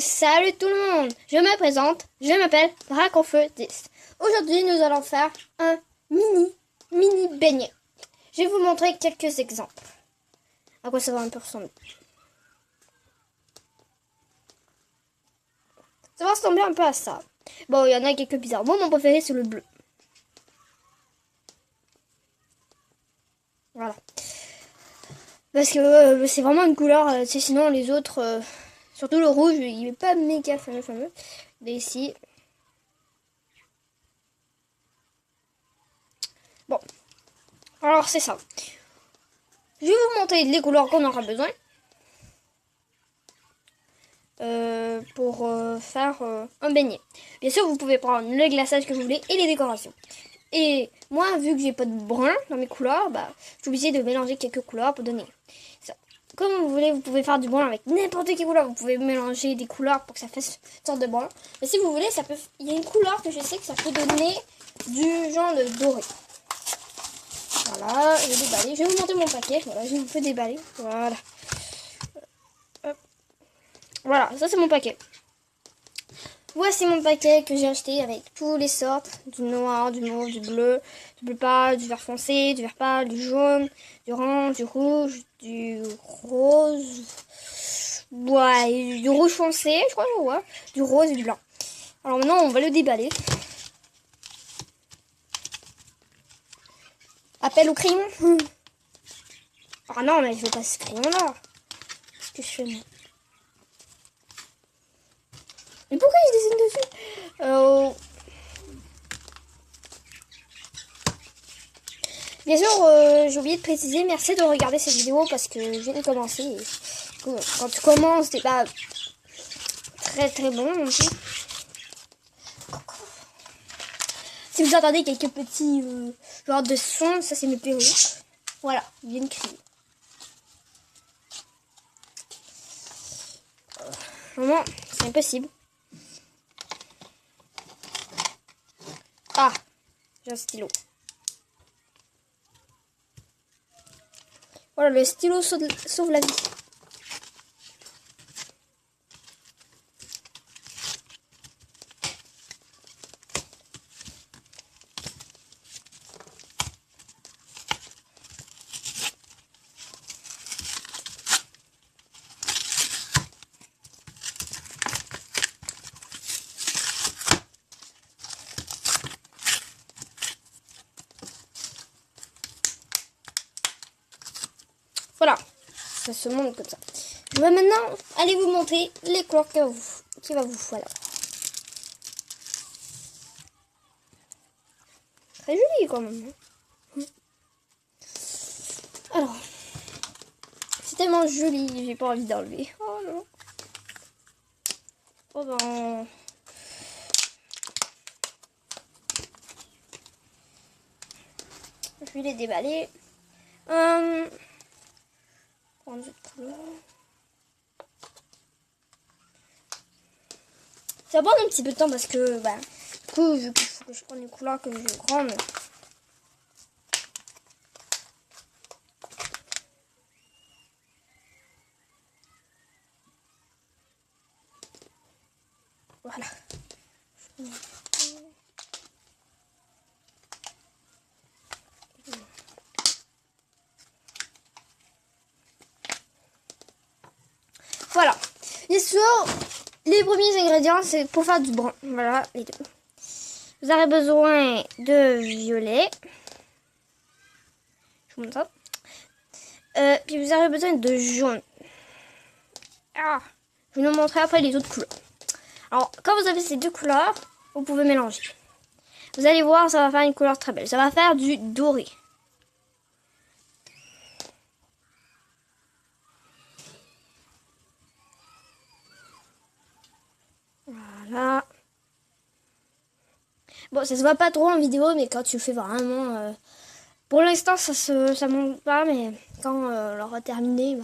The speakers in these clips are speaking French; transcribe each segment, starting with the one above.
Salut tout le monde, je me présente, je m'appelle Draconfeu10. Aujourd'hui nous allons faire un mini beignet. Je vais vous montrer quelques exemples. À quoi ça va un peu ressembler. Ça va ressembler un peu à ça. Bon, il y en a quelques bizarres. Moi, mon préféré c'est le bleu. Voilà. Parce que c'est vraiment une couleur, sinon les autres... surtout le rouge, il n'est pas méga fameux. Mais ici. Bon. Alors c'est ça. Je vais vous montrer les couleurs qu'on aura besoin. Pour faire un beignet. Bien sûr, vous pouvez prendre le glaçage que vous voulez et les décorations. Et moi, vu que j'ai pas de brun dans mes couleurs, bah, je suis obligée de mélanger quelques couleurs pour donner ça. Comme vous voulez, vous pouvez faire du brun avec n'importe quelle couleur. Vous pouvez mélanger des couleurs pour que ça fasse une sorte de brun. Mais si vous voulez, ça peut. Il y a une couleur que je sais que ça peut donner du genre de doré. Voilà, je vais déballer. Je vais vous montrer mon paquet. Voilà, je vais un peu déballer. Voilà. Hop. Voilà, ça c'est mon paquet. Voici mon paquet que j'ai acheté avec toutes les sortes, du noir, du mauve, du bleu pâle, du vert foncé, du vert pâle, du jaune, du orange, du rouge, du rose, ouais, du rouge foncé, je crois, ouais, du rose et du blanc. Alors maintenant, on va le déballer. Appel au crayon. Ah non, mais je veux pas ce crayon-là. Qu'est-ce que je fais, moi? Mais pourquoi je dessine dessus? Bien sûr, j'ai oublié de préciser, merci de regarder cette vidéo parce que je viens de commencer. Et quand tu commences, c'est pas très bon non plus. Si vous entendez quelques petits genres de sons, ça c'est mes perruques. Voilà, ils viennent crier. Vraiment, c'est impossible. Ah, j'ai un stylo. Voilà, le stylo sauve la vie. Voilà, ça se monte comme ça. Je vais maintenant aller vous montrer les couleurs qu'il va vous falloir. Très joli quand même. Alors, c'est tellement joli, j'ai pas envie d'enlever. Oh non. Oh ben. Je vais les déballer. Prendre cette couleur. Ça prend un petit peu de temps parce que, bah, du coup, vu qu'il faut que je prenne une couleur que je veux prendre. Voilà. Voilà. Bien sûr, les premiers ingrédients, c'est pour faire du brun. Voilà, les deux. Vous aurez besoin de violet. Je vous montre ça. Puis vous aurez besoin de jaune. Ah, je vais vous montrer après les autres couleurs. Alors, quand vous avez ces deux couleurs, vous pouvez mélanger. Vous allez voir, ça va faire une couleur très belle. Ça va faire du doré. Voilà. Bon, ça se voit pas trop en vidéo, mais quand tu fais vraiment... pour l'instant, ça monte pas, mais quand on aura terminé...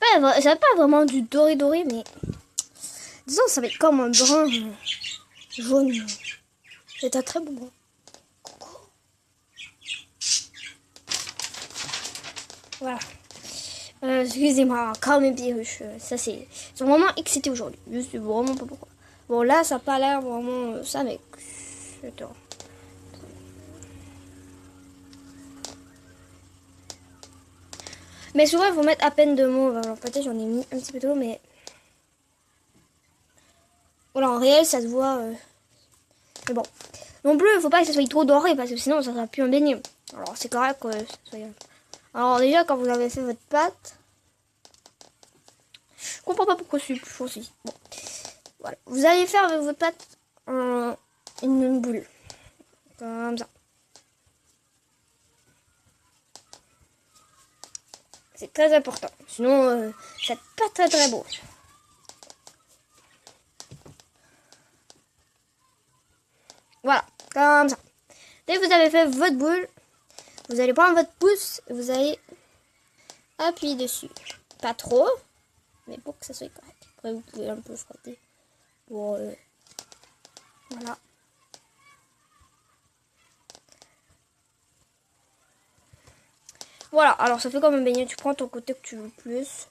Bah, ça va pas vraiment du doré, mais... Disons, ça va être comme un brun jaune. C'est un très beau brun. Coucou. Voilà. Excusez-moi, encore mes perruches. Ça c'est... Ils sont vraiment excités aujourd'hui. Je sais vraiment pas pourquoi. Bon là, ça n'a pas l'air vraiment ça, mais... Attends. Mais souvent, il faut mettre à peine 2 mots. Alors peut-être j'en ai mis un petit peu trop, mais... Voilà, en réel, ça se voit... Mais bon. Non plus, il faut pas que ça soit trop doré, parce que sinon, ça sera plus un beignet. Alors c'est correct que ça soit... Alors déjà, quand vous avez fait votre pâte... Je comprends pas pourquoi c'est plus foncé. Bon. Voilà. Vous allez faire avec votre pâte une boule. Comme ça. C'est très important. Sinon, c'est pas très très beau. Voilà. Comme ça. Dès que vous avez fait votre boule, vous allez prendre votre pouce et vous allez appuyer dessus. Pas trop, mais pour que ça soit correct. Après, vous pouvez un peu frotter. Pour, voilà. Voilà, alors ça fait comme un beignet, tu prends ton côté que tu veux plus.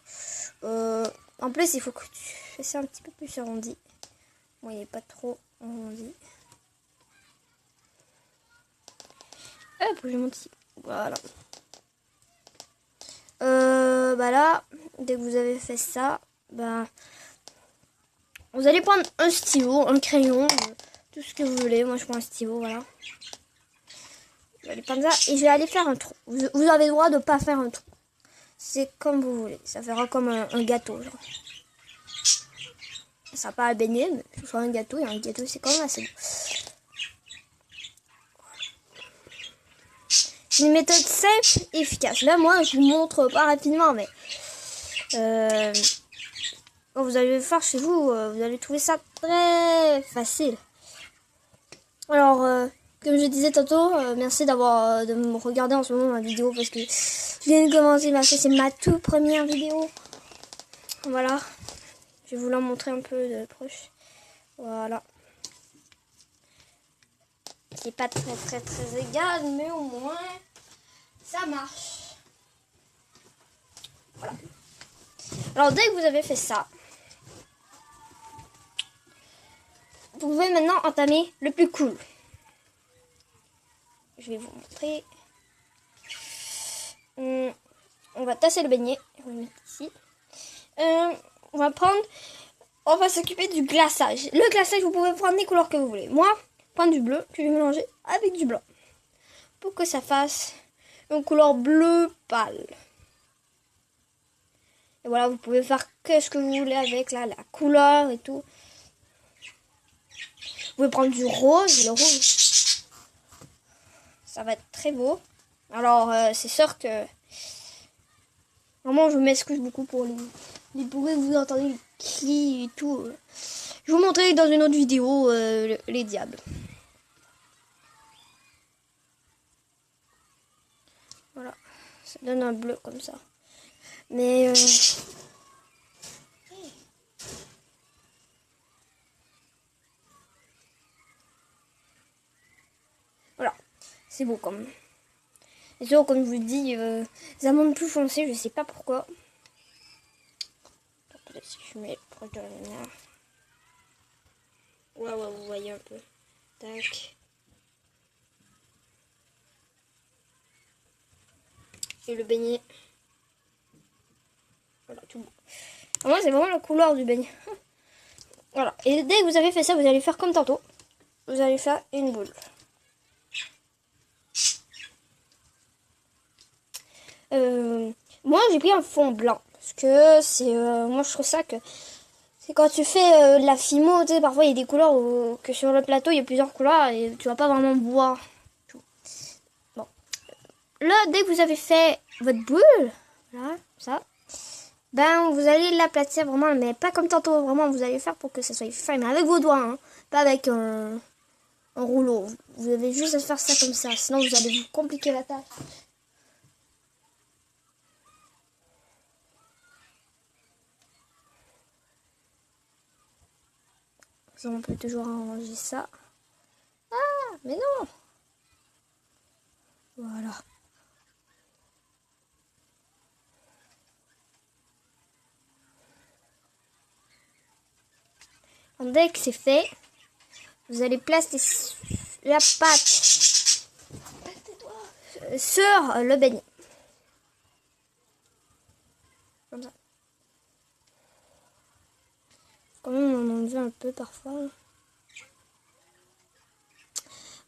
En plus, il faut que tu fasses ça un petit peu plus arrondi. Bon, il n'est pas trop arrondi. Hop, je monte ici. Voilà. Bah là, dès que vous avez fait ça, bah, vous allez prendre un stylo, un crayon, tout ce que vous voulez. Moi, je prends un stylo, voilà. Je vais aller prendre ça et je vais aller faire un trou. Vous avez le droit de pas faire un trou. C'est comme vous voulez. Ça fera comme un gâteau, genre. Ça sera pas à baigner, mais ce sera un gâteau. Et un gâteau, c'est quand même assez beau. C'est une méthode simple et efficace. Là, moi, je vous montre pas rapidement, mais... quand vous allez le faire chez vous, vous allez trouver ça très facile. Alors, comme je disais tantôt, merci d'avoir de me regarder en ce moment ma vidéo parce que je viens de commencer c'est ma toute première vidéo. Voilà, je vais vous la montrer un peu de proche. Voilà. C'est pas très égal, mais au moins ça marche. Voilà. Alors dès que vous avez fait ça, vous pouvez maintenant entamer le plus cool. Je vais vous montrer. On va tasser le beignet. On va le mettre ici. On va s'occuper du glaçage. Le glaçage, vous pouvez prendre les couleurs que vous voulez. Moi, prendre du bleu que je vais mélanger avec du blanc. Pour que ça fasse une couleur bleu pâle. Et voilà, vous pouvez faire ce que vous voulez avec là, la couleur et tout. Vous pouvez prendre du rose. Le rose, ça va être très beau. Alors, c'est sûr que... Vraiment, je m'excuse beaucoup pour les bruits que vous entendez, les cris et tout. Je vais vous montrer dans une autre vidéo les diables. Voilà, ça donne un bleu comme ça. Mais... Voilà, c'est beau quand même. Et surtout, comme je vous dis, ça monte plus foncé, je sais pas pourquoi. Peut-être si je mets proche de la lumière. Ouais, vous voyez un peu. Tac. Et le beignet. Voilà, tout beau. Moi, c'est vraiment la couleur du beignet. Voilà. Et dès que vous avez fait ça, vous allez faire comme tantôt. Vous allez faire une boule. Moi, j'ai pris un fond blanc. Parce que c'est... moi, je trouve ça que... C'est quand tu fais de la fimo, tu sais, parfois il y a des couleurs que sur le plateau, il y a plusieurs couleurs et tu vas pas vraiment voir tout. Bon. Là, dès que vous avez fait votre boule, là, ça, ben, vous allez l'aplatir vraiment, mais pas comme tantôt, vraiment, vous allez faire pour que ça soit fin, mais avec vos doigts, hein, pas avec un rouleau. Vous avez juste à faire ça comme ça, sinon vous allez vous compliquer la tâche. On peut toujours arranger ça. Ah, mais non. Voilà. Dès que c'est fait, vous allez placer la pâte sur le beignet. Comme ça. Quand même, on en enlève un peu parfois.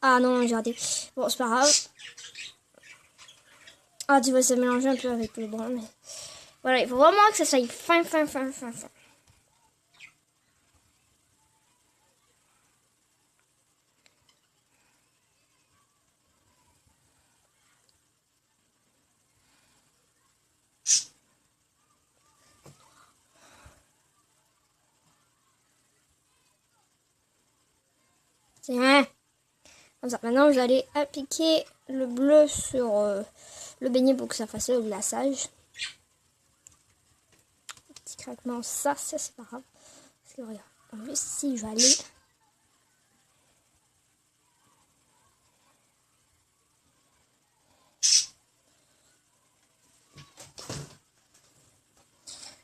Ah non, j'ai raté. Bon, c'est pas grave. Ah, tu vois, ça mélange un peu avec le brun. Mais... Voilà, il faut vraiment que ça soit fin. C'est rien. Comme ça. Maintenant, vous allez appliquer le bleu sur le beignet pour que ça fasse le glaçage. Petit craquement, ça c'est pas grave. Parce que regarde, en plus, si je vais aller...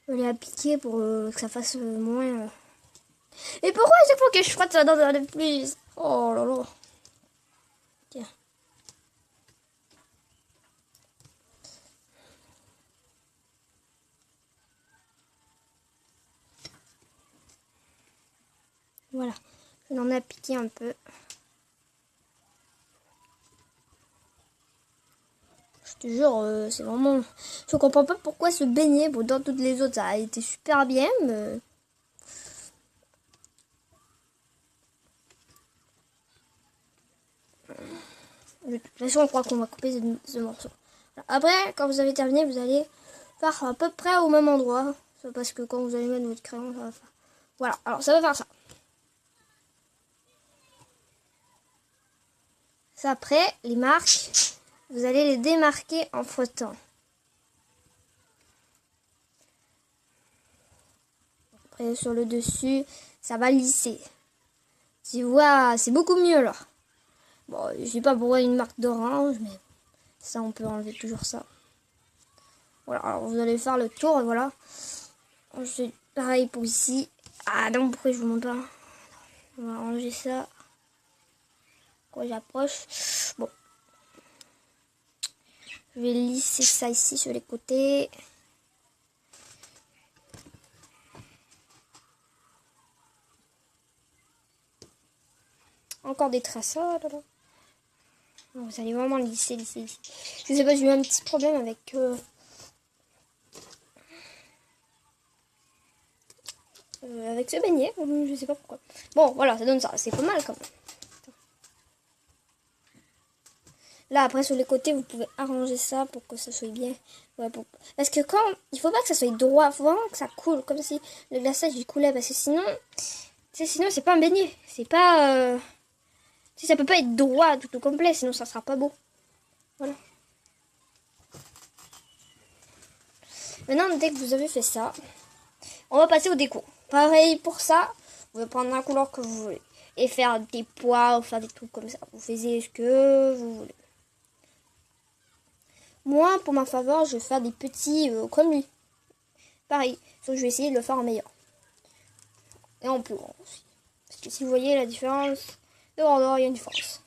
Je vais appliquer pour que ça fasse moins... Et pourquoi à chaque fois que je frotte ça donne de plus? Oh là là. Tiens. Voilà. Je vais en appliquer un peu. Je te jure, c'est vraiment... Je comprends pas pourquoi ce beignet, bon, dans toutes les autres, ça a été super bien, mais... De toute façon, je crois qu'on va couper ce morceau. Après, quand vous avez terminé, vous allez faire à peu près au même endroit. Parce que quand vous allez mettre votre crayon, ça va faire... Voilà, alors ça va faire ça. Ça, après, les marques, vous allez les démarquer en frottant. Après, sur le dessus, ça va lisser. Tu vois, c'est beaucoup mieux là. Bon, je sais pas pourquoi une marque d'orange, mais ça, on peut enlever toujours ça. Voilà, alors vous allez faire le tour, et voilà. Ensuite, pareil pour ici. Ah non, pourquoi je vous montre pas? On va ranger ça. Quand j'approche. Bon. Je vais lisser ça ici sur les côtés. Encore des traces. Oh là là. Vous allez vraiment lisser. Je sais pas, j'ai eu un petit problème avec... avec ce beignet, je sais pas pourquoi. Bon, voilà, ça donne ça. C'est pas mal quand même. Là, après, sur les côtés, vous pouvez arranger ça pour que ça soit bien. Ouais, parce que quand... Il faut pas que ça soit droit. Il faut vraiment que ça coule. Comme si le glaçage, il coulait. Parce que sinon... Sinon, c'est pas un beignet. C'est pas... ça peut pas être droit tout au complet. Sinon, ça sera pas beau. Voilà. Maintenant, dès que vous avez fait ça, on va passer au déco. Pareil pour ça. Vous pouvez prendre la couleur que vous voulez. Et faire des pois ou faire des trucs comme ça. Vous faites ce que vous voulez. Moi, pour ma faveur, je vais faire des petits comme lui. Pareil, sauf que je vais essayer de le faire en meilleur. Et en plus grand aussi. Parce que si vous voyez la différence de grandeur, il y a une différence.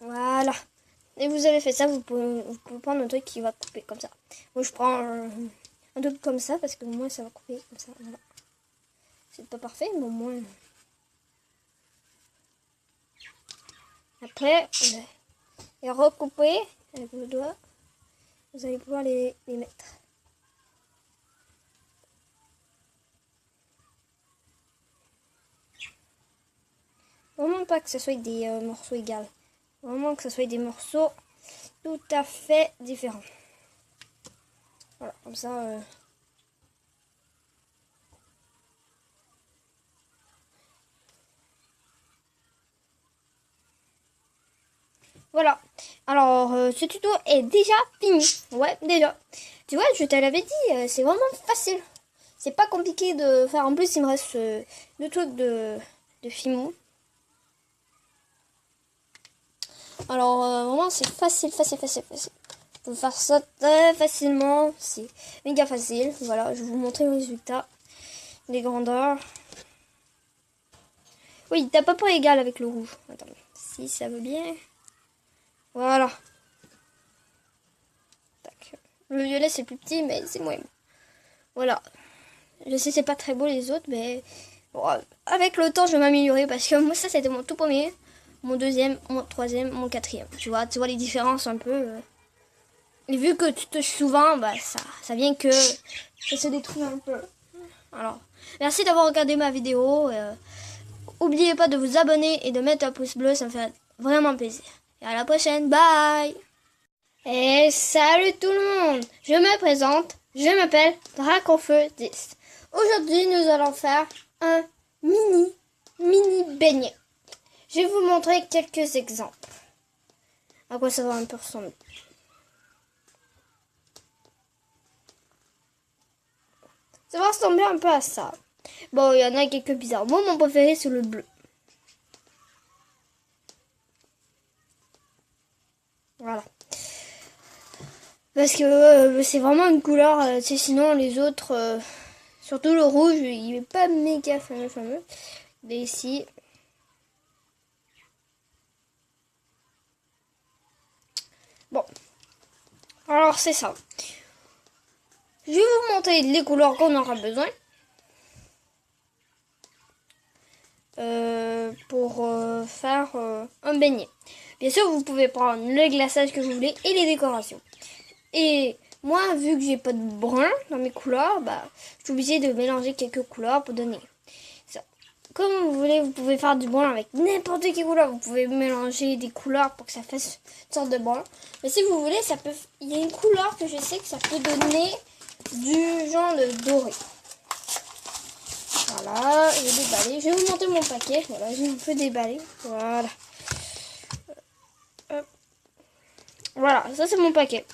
Voilà. Et vous avez fait ça, vous pouvez prendre un truc qui va couper comme ça. Moi, je prends un truc comme ça parce que moi, ça va couper comme ça. Voilà. C'est pas parfait, mais au moins... Après, et recouper avec le doigt, vous allez pouvoir les mettre. Vraiment pas que ce soit des morceaux égaux. Vraiment que ce soit des morceaux tout à fait différents. Voilà, comme ça... Voilà. Alors, ce tuto est déjà fini. Ouais, déjà. Tu vois, je te l'avais dit, c'est vraiment facile. C'est pas compliqué de faire. En plus, il me reste deux trucs de Fimon. Alors, vraiment, c'est facile. Vous pouvez faire ça très facilement. C'est méga facile. Voilà, je vais vous montrer le résultat. Les grandeurs. Oui, t'as pas près égal avec le rouge. Attends, si ça veut bien. Voilà. Tac. Le violet, c'est plus petit, mais c'est moins. Voilà. Je sais, c'est pas très beau les autres, mais bon, avec le temps, je vais m'améliorer parce que moi, ça, c'était mon tout premier, mon deuxième, mon troisième, mon quatrième. Tu vois les différences un peu. Et vu que tu touches souvent, bah, ça vient que ça se détruit un peu. Alors, merci d'avoir regardé ma vidéo. N'oubliez pas de vous abonner et de mettre un pouce bleu, ça me fait vraiment plaisir. Et à la prochaine, bye! Et salut tout le monde! Je me présente, je m'appelle Draconfeu 10. Aujourd'hui, nous allons faire un mini beignet. Je vais vous montrer quelques exemples. À quoi ça va un peu ressembler. Ça va ressembler un peu à ça. Bon, il y en a quelques bizarres. Moi, mon préféré, c'est le bleu. Voilà. Parce que c'est vraiment une couleur, sinon les autres, surtout le rouge, il est pas méga fameux. Mais ici, bon, alors c'est ça. Je vais vous montrer les couleurs qu'on aura besoin pour faire un beignet. Bien sûr, vous pouvez prendre le glaçage que vous voulez et les décorations. Et moi, vu que j'ai pas de brun dans mes couleurs, bah, je suis obligée de mélanger quelques couleurs pour donner ça. Comme vous voulez, vous pouvez faire du brun avec n'importe quelle couleur. Vous pouvez mélanger des couleurs pour que ça fasse une sorte de brun. Mais si vous voulez, ça peut. Il y a une couleur que je sais que ça peut donner du genre de doré. Voilà, je vais déballer. Je vais vous montrer mon paquet. Voilà, j'ai un peu déballé. Voilà. Hop. Voilà, ça c'est mon paquet.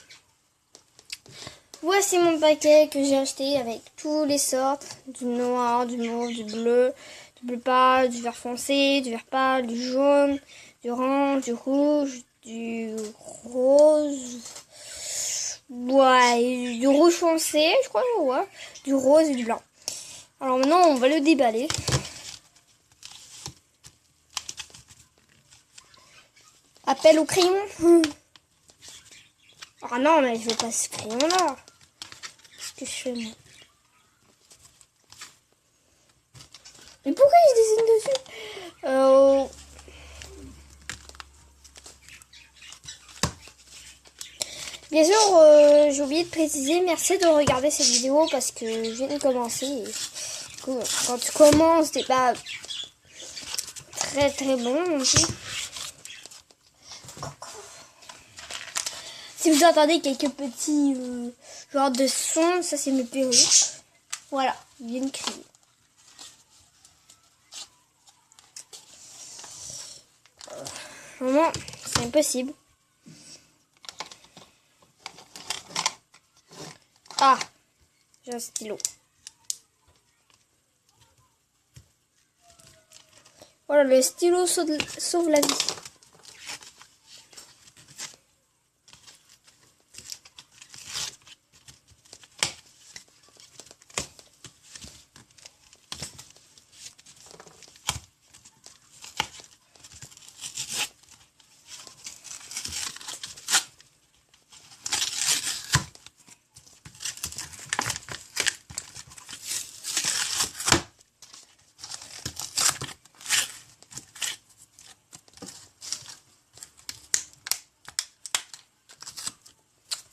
Voici mon paquet que j'ai acheté avec toutes les sortes, du noir, du mauve, du bleu pâle, du vert foncé, du vert pâle, du jaune, du orange, du rouge, du rose, ouais, du rouge foncé, je crois, ouais, du rose et du blanc. Alors maintenant, on va le déballer. Appel au crayon. Ah non, mais je veux pas ce crayon-là. Qu'est-ce que je fais, moi? Mais pourquoi je dessine dessus? Bien sûr, j'ai oublié de préciser, merci de regarder cette vidéo parce que je viens de commencer. Et, du coup, quand tu commences, t'es pas très bon non plus. Si vous entendez quelques petits genres de sons, ça c'est mes perruques. Voilà, ils viennent crier. Vraiment, c'est impossible. Ah, j'ai un stylo. Voilà, le stylo sauve la vie.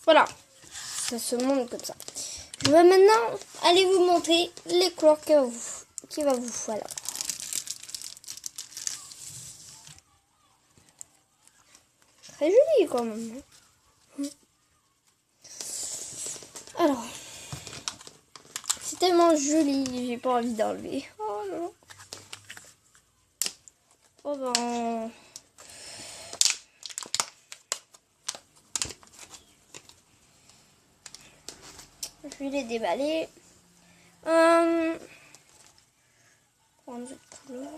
Voilà, ça se monte comme ça. Je vais maintenant aller vous montrer les couleurs qu'il va vous falloir. Très joli quand même. Alors, c'est tellement joli, j'ai pas envie d'enlever. Oh non. Oh ben. Je vais les déballer. Prendre cette couleur.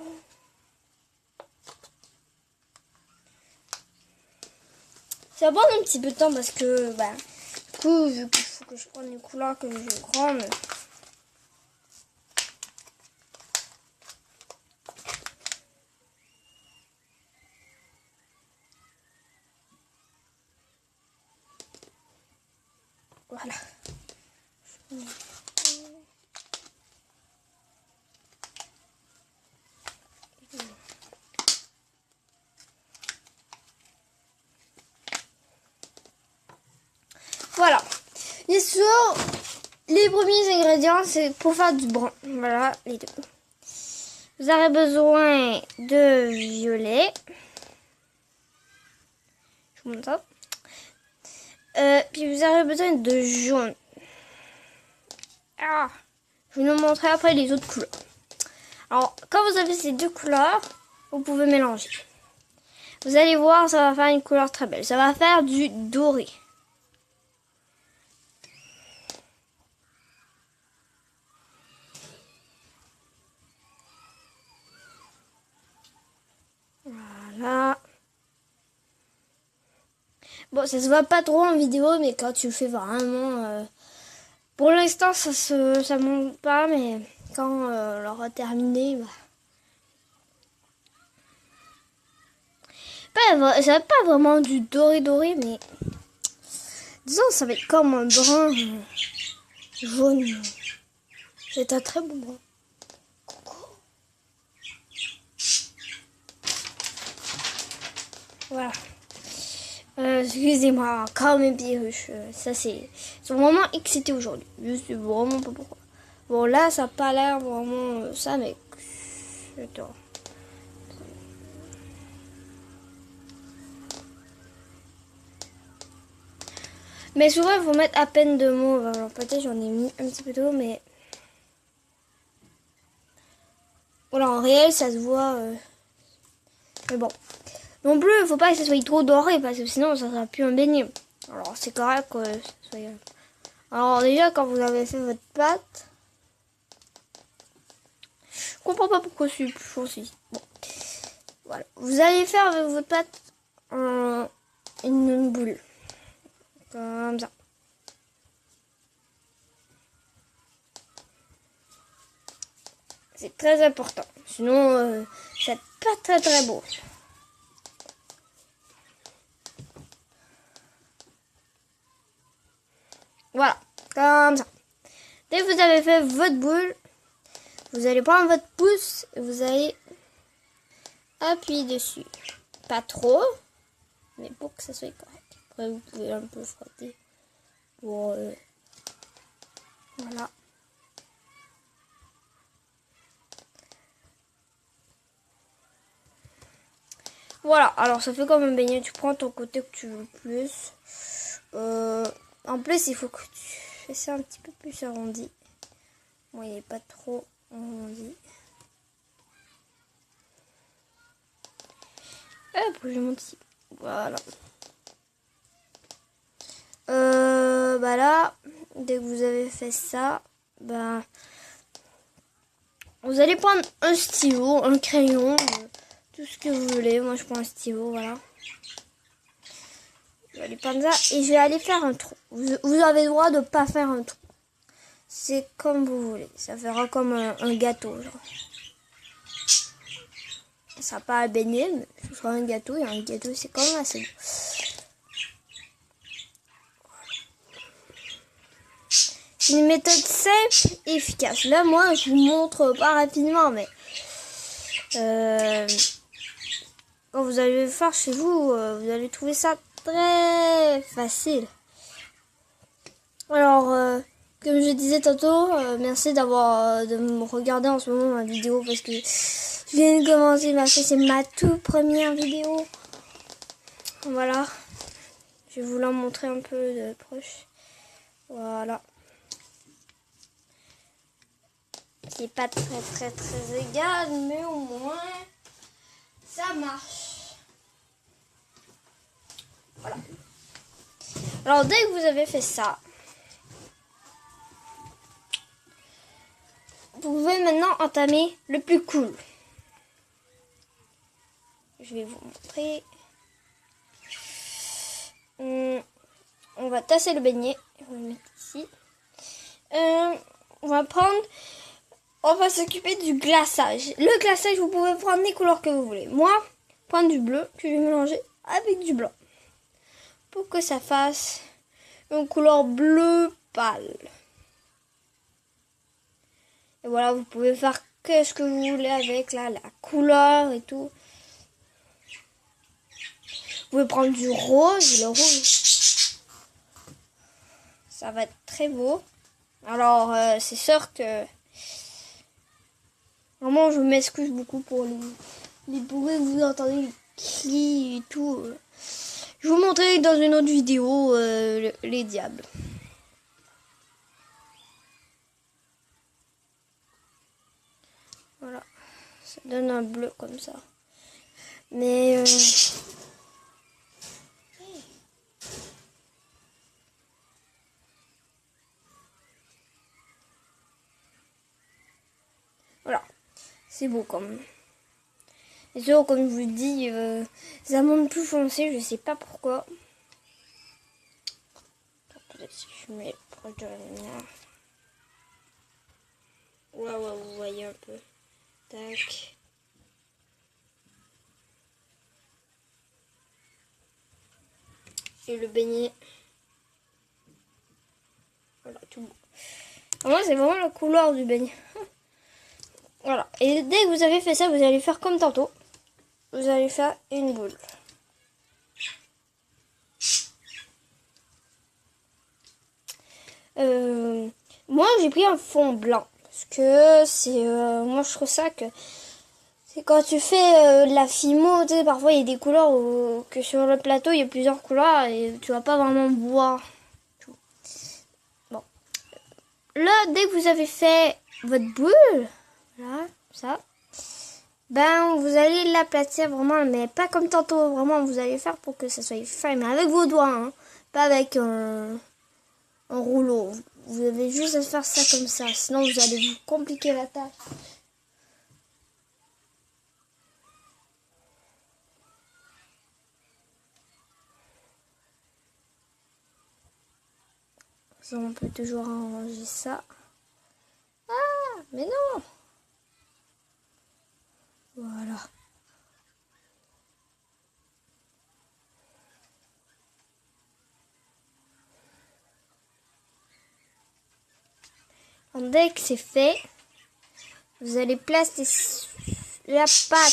Ça prend un petit peu de temps parce que, bah, du coup, vu qu'il faut que je prenne les couleurs que je prends. Voilà. Voilà. Les les premiers ingrédients, c'est pour faire du brun. Voilà, les deux. Vous aurez besoin de violet. Je vous montre ça. Puis vous aurez besoin de jaune. Ah, je vais vous montrer après les autres couleurs. Alors, quand vous avez ces deux couleurs, vous pouvez mélanger. Vous allez voir, ça va faire une couleur très belle. Ça va faire du doré. Voilà. Bon, ça se voit pas trop en vidéo, mais quand tu le fais vraiment... pour l'instant, ça monte pas, mais quand on l'aura terminé... Bah, ça va pas vraiment du doré, mais... Disons, ça va être comme un brun jaune. C'est un très beau brun. Coucou. Voilà. Excusez-moi, encore mes perruches. Ça, ils sont vraiment excités aujourd'hui. Je sais vraiment pas pourquoi. Bon, là, ça n'a pas l'air vraiment ça, mais... Attends. Mais souvent, il faut mettre à peine de mauve. Alors, peut-être j'en ai mis un petit peu d'eau, mais... Voilà, en réel, ça se voit. Mais bon. Non plus, il faut pas que ça soit trop doré, parce que sinon, ça sera plus un beignet. Alors, c'est correct que ça soit... Alors, déjà, quand vous avez fait votre pâte... Je comprends pas pourquoi c'est plus chaud aussi. Bon. Voilà. Vous allez faire avec votre pâte une boule. Comme ça. C'est très important. Sinon, c'est pas très très beau. Voilà. Comme ça. Dès que vous avez fait votre boule, vous allez prendre votre pouce et vous allez appuyer dessus. Pas trop, mais pour que ça soit correct. Après, vous pouvez un peu frotter. Pour, voilà. Voilà, alors ça fait comme un beignet. Tu prends ton côté que tu veux plus. En plus, il faut que tu fais ça un petit peu plus arrondi. Bon, il n'est pas trop arrondi. Hop, je monte ici. Voilà. Bah là, dès que vous avez fait ça, bah, vous allez prendre un stylo, un crayon, tout ce que vous voulez. Moi, je prends un stylo, voilà. Je vais aller prendre ça et je vais aller faire un trou. Vous avez le droit de pas faire un trou. C'est comme vous voulez. Ça fera comme un gâteau, genre. Ça sera pas à baigner, mais ce sera un gâteau. Et un gâteau, c'est quand même assez beau. C'est une méthode simple et efficace. Là, moi, je vous montre pas rapidement, mais quand vous allez le faire chez vous, vous allez trouver ça très facile. Alors, comme je disais tantôt, merci de me regarder en ce moment ma vidéo parce que je viens de commencer c'est ma toute première vidéo. Voilà. Je vais vous la montrer un peu de proche. Voilà. C'est pas très égal, mais au moins ça marche. Voilà. Alors dès que vous avez fait ça, vous pouvez maintenant entamer le plus cool. Je vais vous montrer. on va tasser le beignet. On va le mettre ici. On va prendre... On va s'occuper du glaçage. Le glaçage, vous pouvez prendre les couleurs que vous voulez. Moi, prendre du bleu que je vais mélanger avec du blanc. Pour que ça fasse une couleur bleu pâle. Et voilà, vous pouvez faire ce que vous voulez avec là, la couleur et tout. Vous pouvez prendre du rose. Le rose, ça va être très beau. Alors, c'est sûr que... Vraiment, je m'excuse beaucoup pour les bruits que vous entendez, les cris et tout. Je vous montrerai dans une autre vidéo les diables. Voilà, ça donne un bleu comme ça. Mais voilà, c'est beau quand même. Et sûr, comme je vous dis, ça monte plus foncé, je sais pas pourquoi. Peut-être si je mets proche de la lumière. Ouais, vous voyez un peu. Tac. Et le beignet. Voilà, tout beau. Moi, c'est vraiment la couleur du beignet. Voilà. Et dès que vous avez fait ça, vous allez faire comme tantôt. Vous allez faire une boule. Moi, j'ai pris un fond blanc. Parce que c'est... moi, je trouve ça que... C'est quand tu fais de la fimo, tu sais, parfois il y a des couleurs que sur le plateau, il y a plusieurs couleurs et tu vas pas vraiment voir tout. Bon. Là, dès que vous avez fait votre boule, voilà, ça, ben, vous allez l'aplatir vraiment, mais pas comme tantôt, vraiment, vous allez faire pour que ça soit fin, mais avec vos doigts, hein, pas avec un rouleau. Vous avez juste à faire ça comme ça, sinon vous allez vous compliquer la tâche. On peut toujours arranger ça. Ah, mais non! Voilà. Dès que c'est fait, vous allez placer la pâte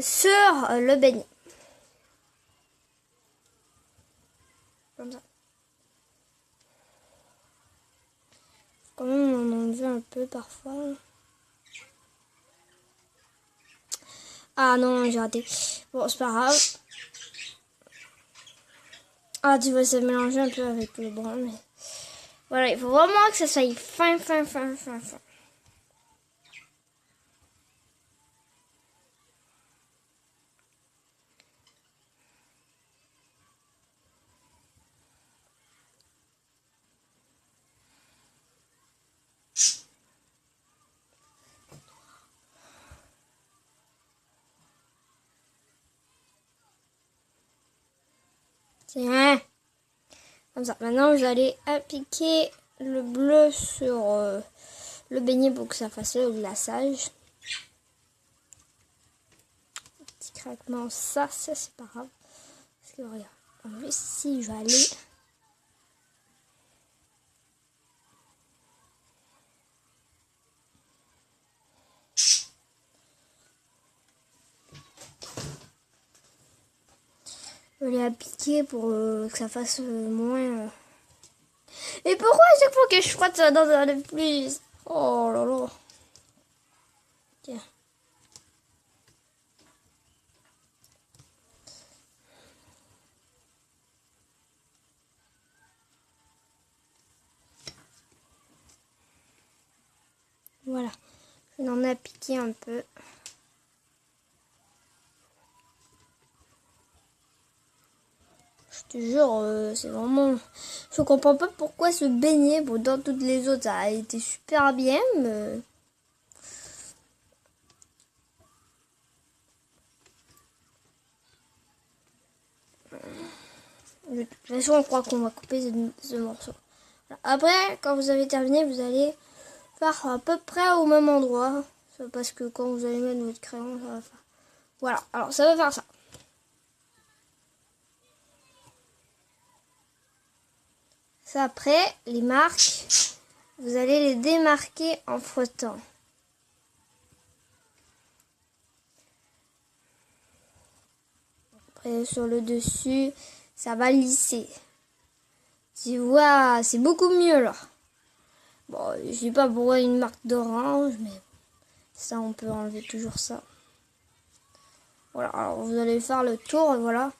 sur le beignet. Comme ça. Quand même, on en enlever un peu parfois. Ah non, j'ai raté. Bon, c'est pas grave. Ah, tu vois, ça mélanger un peu avec le brun. Mais... Voilà, il faut vraiment que ça soit fin. Tiens. Comme ça. Maintenant, vous allez appliquer le bleu sur le beignet pour que ça fasse le glaçage. Petit craquement, ça c'est pas grave. Parce que regarde, en plus si je vais aller... Je vais appliquer pour que ça fasse moins... Et pourquoi à chaque fois que je frotte ça dans un plus... Oh là là. Tiens. Voilà. Je vais en appliquer un peu. Je te jure, c'est vraiment... Je comprends pas pourquoi ce beignet, bon, dans toutes les autres, ça a été super bien, mais... toute façon, je crois qu'on va couper ce morceau. Après, quand vous avez terminé, vous allez faire à peu près au même endroit. Parce que quand vous allez mettre votre crayon, ça va faire... Voilà, alors ça va faire ça. Ça, après, les marques, vous allez les démarquer en frottant. Après, sur le dessus, ça va lisser. Tu vois, c'est beaucoup mieux là. Bon, je sais pas pourquoi une marque d'orange, mais ça, on peut enlever toujours ça. Voilà, alors vous allez faire le tour, et voilà.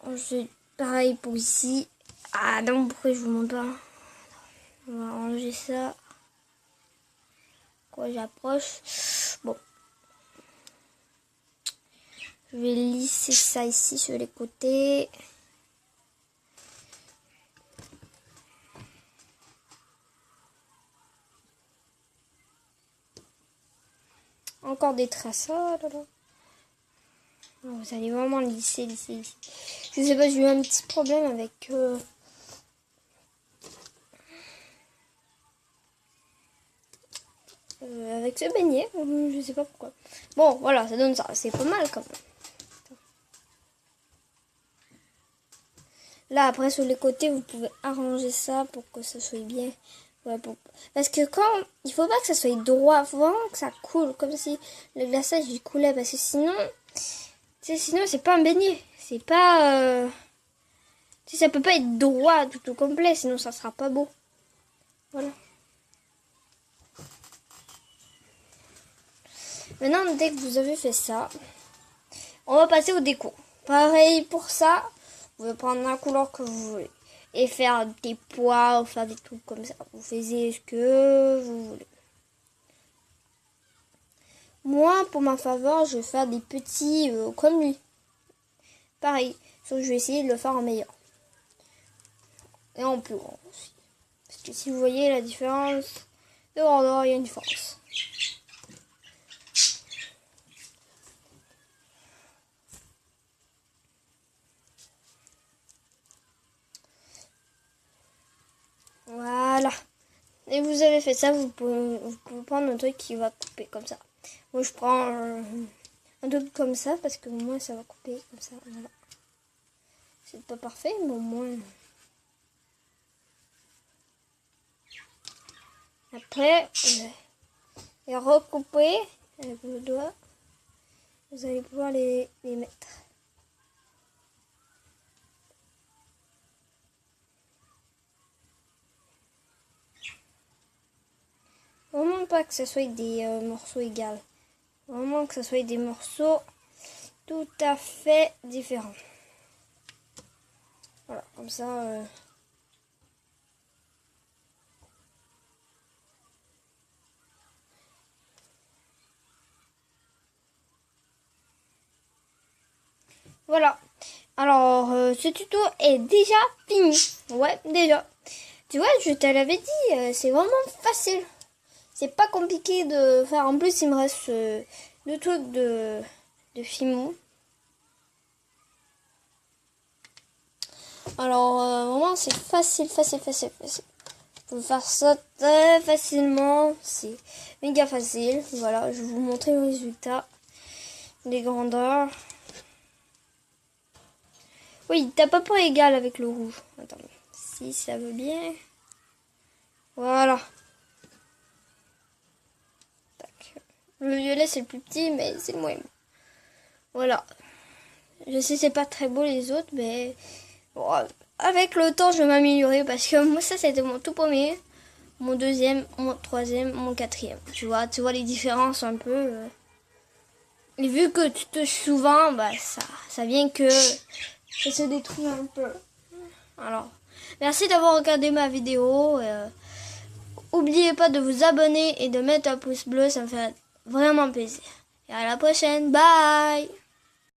Ensuite, pareil pour ici. Ah non, pourquoi je vous montre pas? On va ranger ça. Quoi, j'approche. Bon. Je vais lisser ça ici sur les côtés. Encore des traces. Oh là là. Vous allez vraiment lisser. Je sais pas, j'ai eu un petit problème avec... avec ce beignet, je sais pas pourquoi. Bon, voilà, ça donne ça. C'est pas mal quand même. Là, après, sur les côtés, vous pouvez arranger ça pour que ça soit bien. Ouais, parce que quand... Il faut pas que ça soit droit. Il faut vraiment que ça coule. Comme si le glaçage, il coulait. Parce que sinon... Sinon, c'est pas un beignet. C'est pas... ça peut pas être droit tout au complet. Sinon, ça sera pas beau. Voilà. Maintenant, dès que vous avez fait ça, on va passer au déco. Pareil pour ça, vous pouvez prendre la couleur que vous voulez et faire des pois ou faire des trucs comme ça. Vous faites ce que vous voulez. Moi, pour ma faveur, je vais faire des petits comme lui. Pareil, sauf que je vais essayer de le faire en meilleur. Et en plus grand aussi. Parce que si vous voyez la différence de grandeur, il y a une différence. Voilà. Et vous avez fait ça, vous pouvez prendre un truc qui va couper comme ça. Moi, je prends un truc comme ça parce que au moins ça va couper comme ça. Voilà. C'est pas parfait, mais au moins. Après, et recouper avec le doigt. Vous allez pouvoir les mettre. Vraiment pas que ce soit des morceaux égaux. Vraiment que ce soit des morceaux tout à fait différents. Voilà, comme ça. Voilà. Alors, ce tuto est déjà fini. Ouais, déjà. Tu vois, je te l'avais dit, c'est vraiment facile. C'est pas compliqué de faire. En plus, il me reste deux trucs de Fimo. Alors, vraiment, c'est facile. Vous pouvez faire ça très facilement. C'est méga facile. Voilà, je vais vous montrer le résultat. Les grandeurs. Oui, t'as pas peu égal avec le rouge. Attends, si ça veut bien. Voilà. Tac. Le violet, c'est le plus petit, mais c'est le moins beau. Voilà. Je sais, c'est pas très beau les autres, mais bon, avec le temps, je vais m'améliorer parce que moi, ça, c'était mon tout premier, mon deuxième, mon troisième, mon quatrième. Tu vois les différences un peu. Et vu que tu touches souvent, bah ça vient que ça se détruit un peu. Alors, merci d'avoir regardé ma vidéo. N'oubliez pas de vous abonner et de mettre un pouce bleu, ça me fait vraiment plaisir. Et à la prochaine, bye!